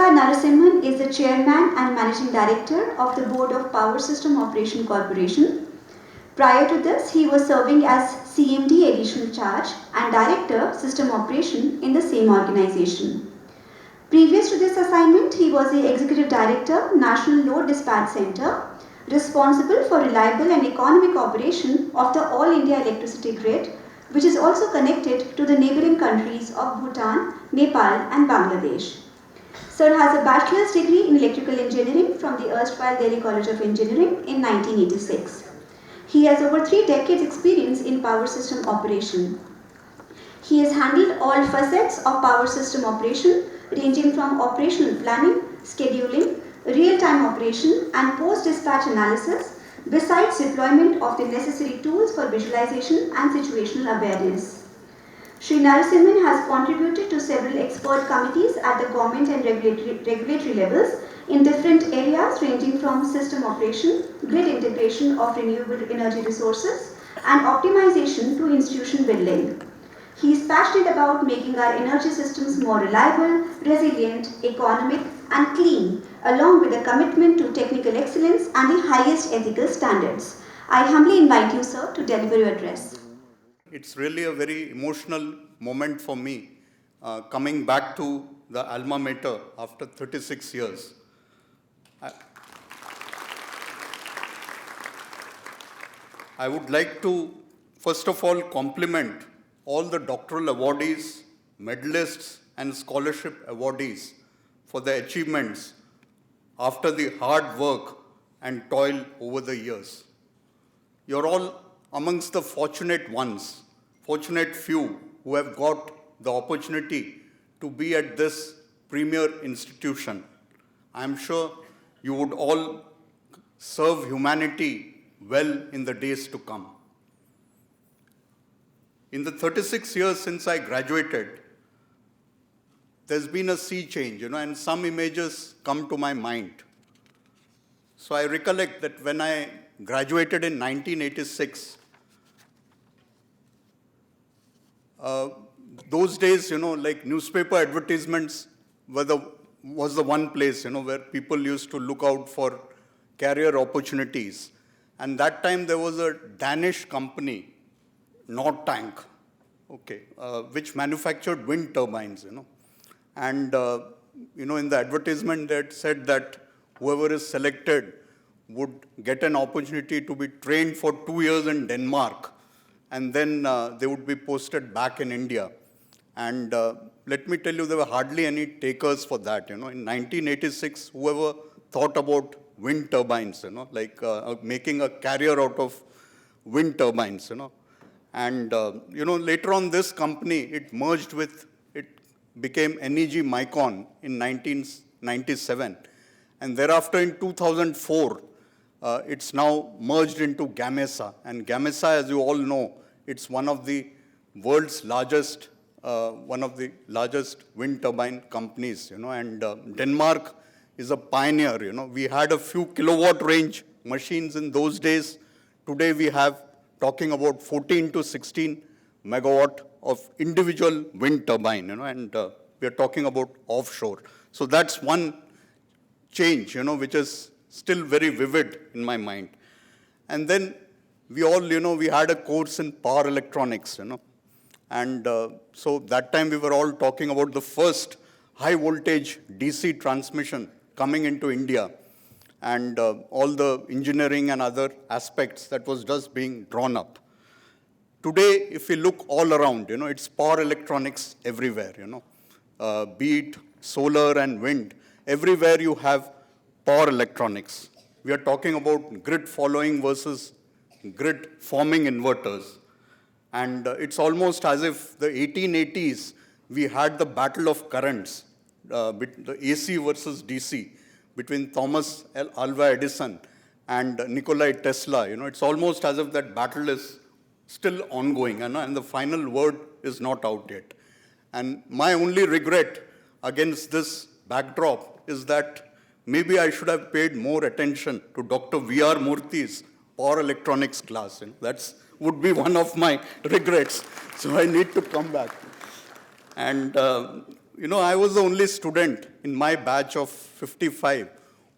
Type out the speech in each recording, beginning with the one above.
Sri Narasimhan is the Chairman and Managing Director of the Board of Power System Operation Corporation. Prior to this, he was serving as CMD Additional Charge and Director System Operation in the same organization. Previous to this assignment, he was the Executive Director, National Load Dispatch Center, responsible for reliable and economic operation of the All India electricity grid, which is also connected to the neighboring countries of Bhutan, Nepal and Bangladesh. Sir has a bachelor's degree in electrical engineering from the erstwhile Delhi College of Engineering in 1986. He has over 3 decades experience in power system operation. He has handled all facets of power system operation, ranging from operational planning, scheduling, real-time operation and post-dispatch analysis, besides deployment of the necessary tools for visualization and situational awareness. Shri Narasimhan has contributed to several expert committees at the government and regulatory levels in different areas ranging from system operation, grid integration of renewable energy resources, and optimization to institution building. He is passionate about making our energy systems more reliable, resilient, economic, and clean, along with a commitment to technical excellence and the highest ethical standards. I humbly invite you, sir, to deliver your address. It's really a very emotional moment for me, coming back to the alma mater after 36 years. I would like to, first of all, compliment all the doctoral awardees, medalists, and scholarship awardees for their achievements after the hard work and toil over the years. You're all amongst the fortunate ones, fortunate few who have got the opportunity to be at this premier institution. I'm sure you would all serve humanity well in the days to come. In the 36 years since I graduated, there's been a sea change, and some images come to my mind. So I recollect that when I graduated in 1986, those days, like newspaper advertisements was the one place, where people used to look out for career opportunities. And that time there was a Danish company, Tank, which manufactured wind turbines, And, in the advertisement that said that whoever is selected would get an opportunity to be trained for 2 years in Denmark, and then they would be posted back in India. And let me tell you, there were hardly any takers for that. In 1986, whoever thought about wind turbines, making a career out of wind turbines, And, later on this company, it became NEG Micon in 1997. And thereafter in 2004, it's now merged into Gamesa. And Gamesa, as you all know, it's one of the world's largest, wind turbine companies, And Denmark is a pioneer, We had a few kilowatt range machines in those days. Today we have talking about 14 to 16 megawatt of individual wind turbine, And we are talking about offshore. So that's one change, which is still very vivid in my mind. And then we all, we had a course in power electronics, And so that time we were all talking about the first high voltage DC transmission coming into India and all the engineering and other aspects that was just being drawn up. Today, if we look all around, it's power electronics everywhere, Be it solar and wind, everywhere you have power electronics. We are talking about grid following versus grid forming inverters. And it's almost as if the 1880s, we had the battle of currents, the AC versus DC, between Thomas Alva Edison and Nikola Tesla. It's almost as if that battle is still ongoing, and the final word is not out yet. And my only regret against this backdrop is that maybe I should have paid more attention to Dr. V.R. Murthy's power electronics class. That would be one of my regrets. So I need to come back. And I was the only student in my batch of 55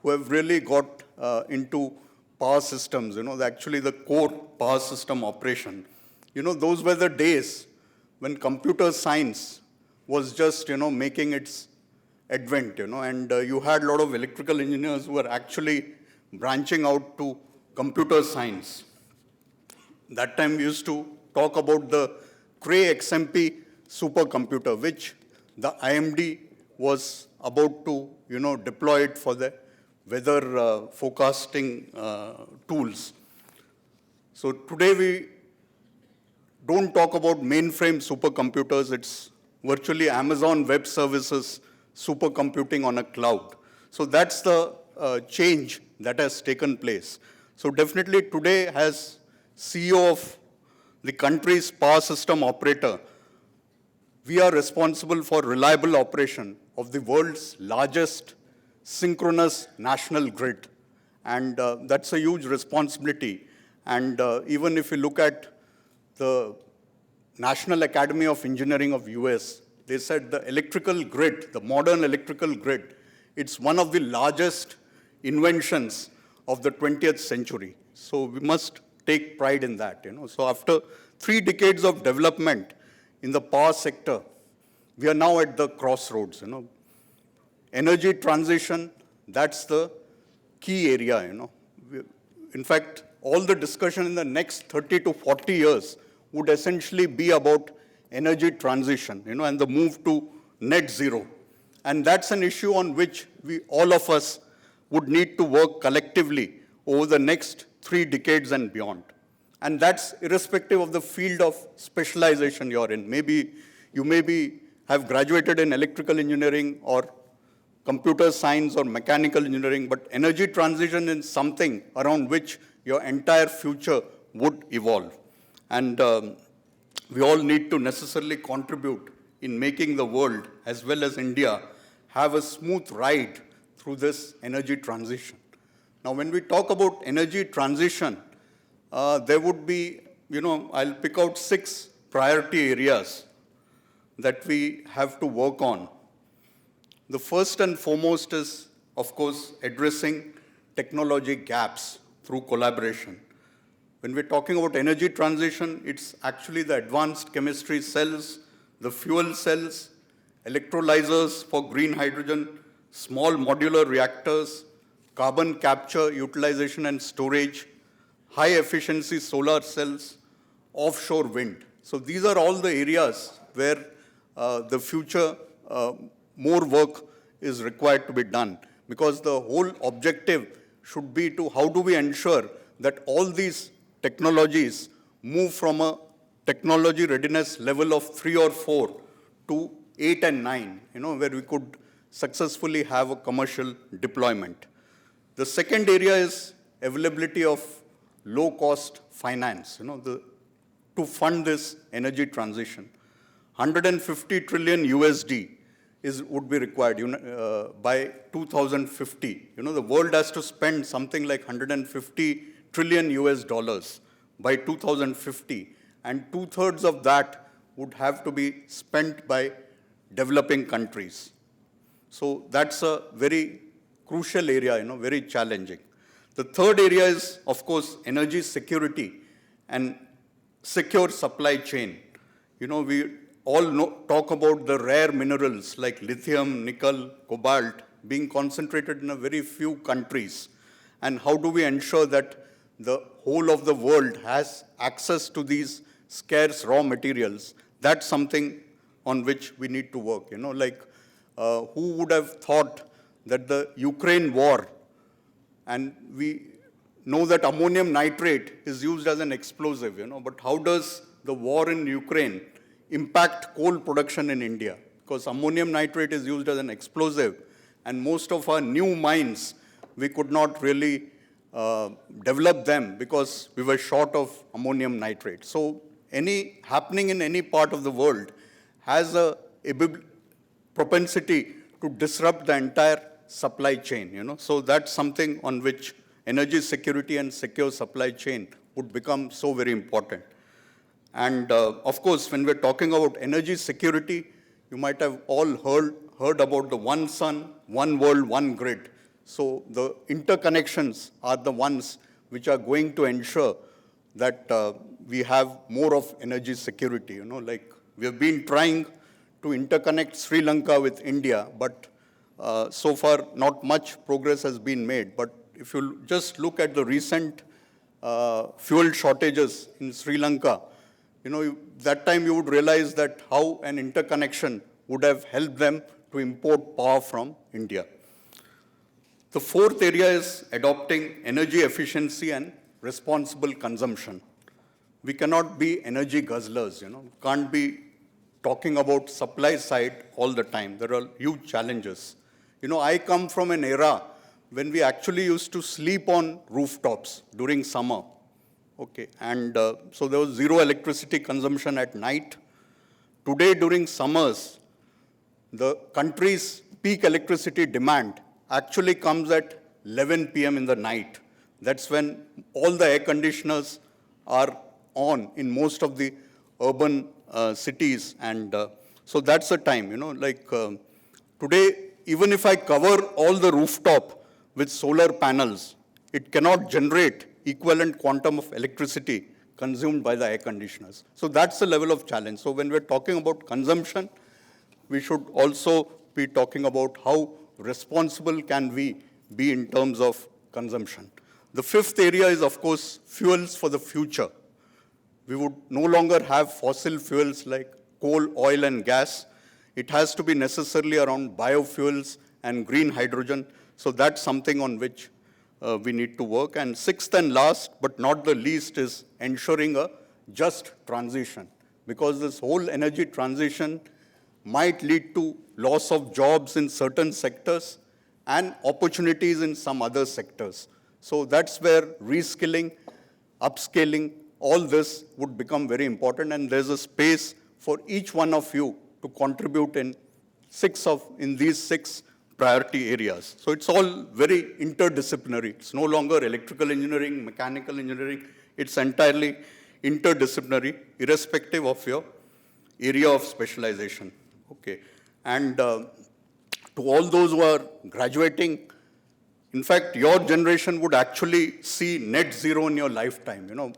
who have really got into power systems, actually the core power system operation. Those were the days when computer science was just, making its advent, and you had a lot of electrical engineers who were actually branching out to computer science. That time we used to talk about the Cray XMP supercomputer, which the IMD was about to, deploy it for the weather forecasting tools. So today we don't talk about mainframe supercomputers. It's virtually Amazon Web Services supercomputing on a cloud. So that's the change that has taken place. So definitely today, as CEO of the country's power system operator, we are responsible for reliable operation of the world's largest synchronous national grid. And that's a huge responsibility. And even if you look at the National Academy of Engineering of US, they said the electrical grid, the modern electrical grid, it's one of the largest inventions of the 20th century. So we must take pride in that. So after 3 decades of development in the power sector, we are now at the crossroads. Energy transition, that's the key area. In fact, all the discussion in the next 30 to 40 years would essentially be about energy transition, and the move to net zero. And that's an issue on which all of us would need to work collectively over the next 3 decades and beyond. And that's irrespective of the field of specialization you're in. Maybe you have graduated in electrical engineering or computer science or mechanical engineering, but energy transition is something around which your entire future would evolve. And we all need to necessarily contribute in making the world, as well as India, have a smooth ride through this energy transition. Now, when we talk about energy transition, there would be, I'll pick out 6 priority areas that we have to work on. The first and foremost is, of course, addressing technology gaps through collaboration. When we're talking about energy transition, it's actually the advanced chemistry cells, the fuel cells, electrolyzers for green hydrogen, small modular reactors, carbon capture, utilization and storage, high efficiency solar cells, offshore wind. So these are all the areas where the future more work is required to be done, because the whole objective should be to how do we ensure that all these technologies move from a technology readiness level of 3 or 4 to 8 and 9, where we could successfully have a commercial deployment. The second area is availability of low-cost finance, to fund this energy transition. 150 trillion USD would be required by 2050. The world has to spend something like 150 trillion US dollars by 2050, and 2/3 of that would have to be spent by developing countries. So that's a very crucial area, very challenging. The third area is, of course, energy security and secure supply chain. We all talk about the rare minerals like lithium, nickel, cobalt being concentrated in a very few countries. And how do we ensure that the whole of the world has access to these scarce raw materials? That's something on which we need to work. Who would have thought that the Ukraine war, and we know that ammonium nitrate is used as an explosive, but how does the war in Ukraine impact coal production in India? Because ammonium nitrate is used as an explosive, and most of our new mines, we could not really develop them because we were short of ammonium nitrate. So any happening in any part of the world has a propensity to disrupt the entire supply chain. So that's something on which energy security and secure supply chain would become so very important. And of course, when we're talking about energy security, you might have all heard about the one sun, one world, one grid. So the interconnections are the ones which are going to ensure that we have more of energy security. You know, like we have been trying to interconnect Sri Lanka with India, but so far not much progress has been made. But if you just look at the recent fuel shortages in Sri Lanka, you know, that time you would realize that how an interconnection would have helped them to import power from India. The fourth area is adopting energy efficiency and responsible consumption. We cannot be energy guzzlers, you know, can't be talking about supply side all the time. There are huge challenges. You know, I come from an era when we actually used to sleep on rooftops during summer. Okay, and so there was zero electricity consumption at night. Today, during summers, the country's peak electricity demand actually comes at 11 p.m. in the night. That's when all the air conditioners are on in most of the urban cities. And so that's the time, you know, like today, even if I cover all the rooftop with solar panels, it cannot generate equivalent quantum of electricity consumed by the air conditioners. So that's the level of challenge. So when we're talking about consumption, we should also be talking about how responsible can we be in terms of consumption. The fifth area is, of course, fuels for the future. We would no longer have fossil fuels like coal, oil, and gas. It has to be necessarily around biofuels and green hydrogen. So that's something on which we need to work. And sixth and last, but not the least, is ensuring a just transition. Because this whole energy transition might lead to loss of jobs in certain sectors and opportunities in some other sectors. So that's where reskilling, upscaling, all this would become very important. And there's a space for each one of you to contribute in these six priority areas. So it's all very interdisciplinary. It's no longer electrical engineering, mechanical engineering. It's entirely interdisciplinary, irrespective of your area of specialization. Okay. And to all those who are graduating, in fact, your generation would actually see net zero in your lifetime. You know,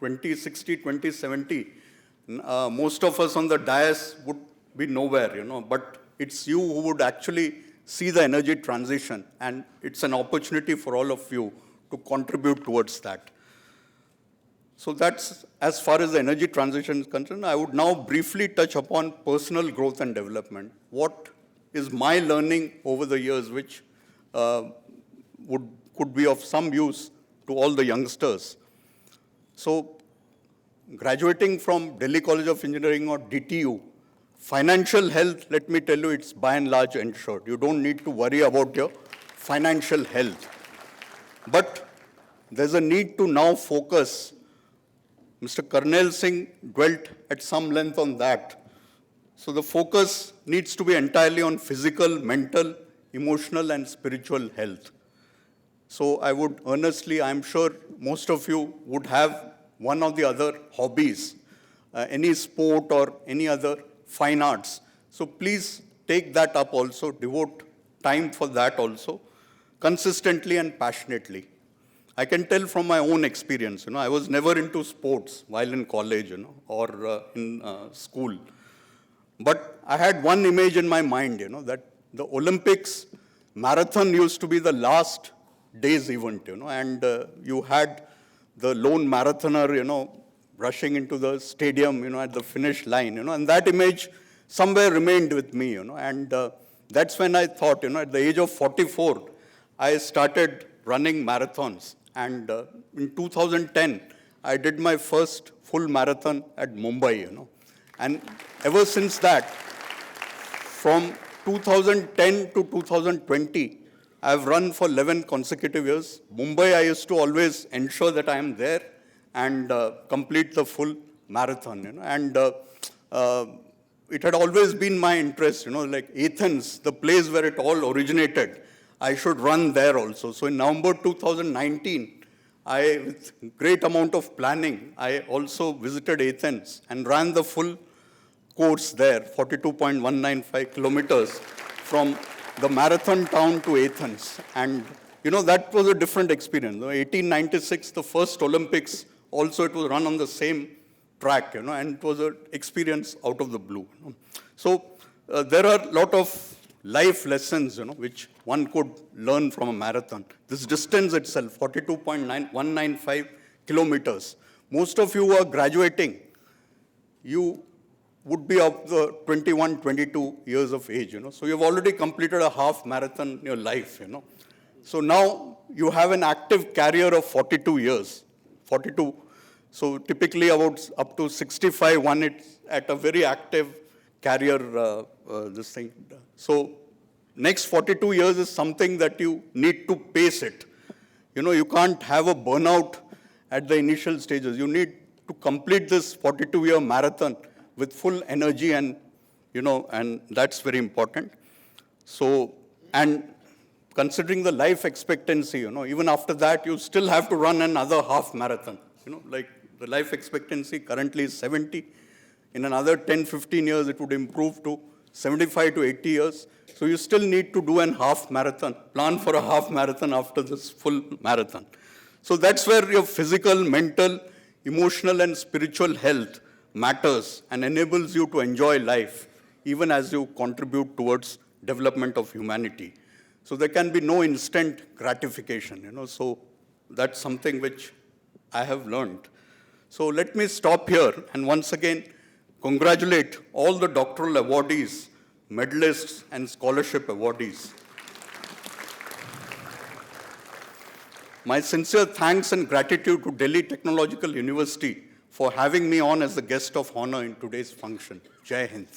2060, 2070, most of us on the dais would be nowhere, you know, but it's you who would actually see the energy transition, and it's an opportunity for all of you to contribute towards that. So that's as far as the energy transition is concerned. I would now briefly touch upon personal growth and development. What is my learning over the years, which could be of some use to all the youngsters. So graduating from Delhi College of Engineering or DTU, financial health, let me tell you, it's by and large ensured. You don't need to worry about your financial health. But there's a need to now focus. Mr. Karnail Singh dwelt at some length on that. So the focus needs to be entirely on physical, mental, emotional, and spiritual health. So I would earnestly, I'm sure most of you would have one or the other hobbies, any sport or any other fine arts. So please take that up also, devote time for that also, consistently and passionately. I can tell from my own experience, you know, I was never into sports while in college, you know, or in school. But I had one image in my mind, you know, that the Olympics marathon used to be the last day's event, you know, and you had the lone marathoner, you know, rushing into the stadium, you know, at the finish line, you know, and that image somewhere remained with me, you know, and that's when I thought, you know, at the age of 44, I started running marathons. And in 2010, I did my first full marathon at Mumbai, you know. And ever since that, from 2010 to 2020, I've run for 11 consecutive years. Mumbai, I used to always ensure that I am there and complete the full marathon, you know. And it had always been my interest, you know, like Athens, the place where it all originated, I should run there also. So in November 2019, with great amount of planning, I also visited Athens and ran the full course there, 42.195 kilometers from the marathon town to Athens. And, that was a different experience. 1896, the first Olympics, also it was run on the same track, and it was an experience out of the blue. So there are a lot of life lessons, which one could learn from a marathon. This distance itself, 42.195 kilometers. Most of you are graduating. You would be of the 21, 22 years of age, So you've already completed a half marathon in your life, So now you have an active career of 42 years, 42. So typically about up to 65, one is at a very active career, this thing. So next 42 years is something that you need to pace it. You can't have a burnout at the initial stages. You need to complete this 42-year marathon with full energy and, and that's very important. So, and considering the life expectancy, even after that, you still have to run another half marathon. Like the life expectancy currently is 70. In another 10, 15 years, it would improve to 75 to 80 years. So you still need to do an half marathon, plan for a half marathon after this full marathon. So that's where your physical, mental, emotional, and spiritual health matters and enables you to enjoy life, even as you contribute towards development of humanity. So there can be no instant gratification, so that's something which I have learned. So let me stop here and once again congratulate all the doctoral awardees, medalists, and scholarship awardees. My sincere thanks and gratitude to Delhi Technological University for having me on as the guest of honor in today's function. Jai Hind.